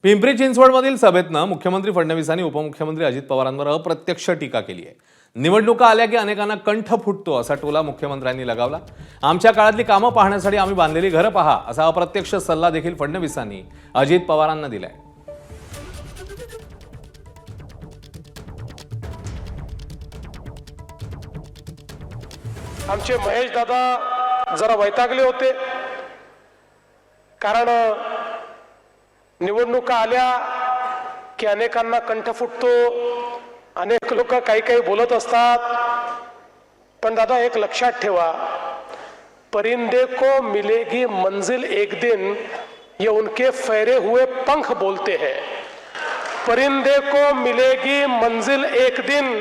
पिंपरी चिंचवडमधील सभेतनं मुख्यमंत्री फडणवीसांनी उपमुख्यमंत्री अजित पवारांवर अप्रत्यक्ष टीका केली आहे। निवडणुका आल्या की अनेकांना कंठ फुटतो असा टोला मुख्यमंत्र्यांनी लगावला। आमच्या काळातली कामं पाहण्यासाठी आम्ही बांधलेली घरं पहा असा अप्रत्यक्ष सल्ला देखील फडणवीसांनी अजित पवारांना दिलाय। आमचे महेश दादा जरा वैतागले होते, कारण निवडणुका आल्या की अनेकांना कंठ फुटतो, अनेक लोक काही काही बोलत असतात। पण दादा एक लक्षात ठेवा, परिंदे को मिलेगी मंजिल एक दिन, ये उनके फैरे हुए पंख बोलते हैं। परिंदे को मिलेगी मंजिल एक दिन,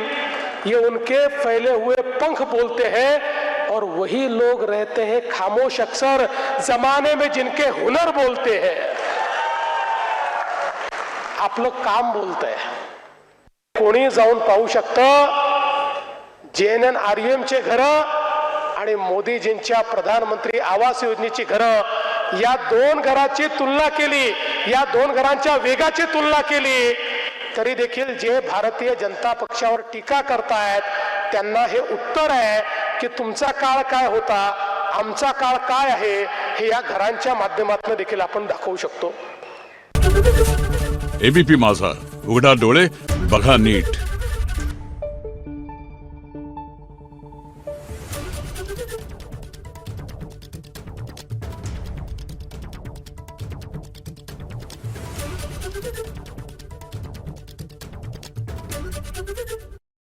ये उनके फैले हुए पंख बोलते हैं। और वही लोग रहते हैं खामोश अक्सर जमाने में जिनके हुनर बोलते हैं। आपलं काम बोलतंय, कोणी जाऊन पाहू शकतं। JNN RUM चे घरं आणि मोदीजींच्या प्रधानमंत्री आवास योजनेची घरं, या दोन घराची तुलना केली, या दोन घरांच्या वेगाची तुलना केली तरी देखील जे भारतीय जनता पक्षावर टीका करतायत त्यांना हे उत्तर आहे की तुमचा काळ काय होता, आमचा काळ काय आहे हे या घरांच्या माध्यमातून देखील आपण दाखवू शकतो। ABP माझा, उघडा डोळे बघा नीट।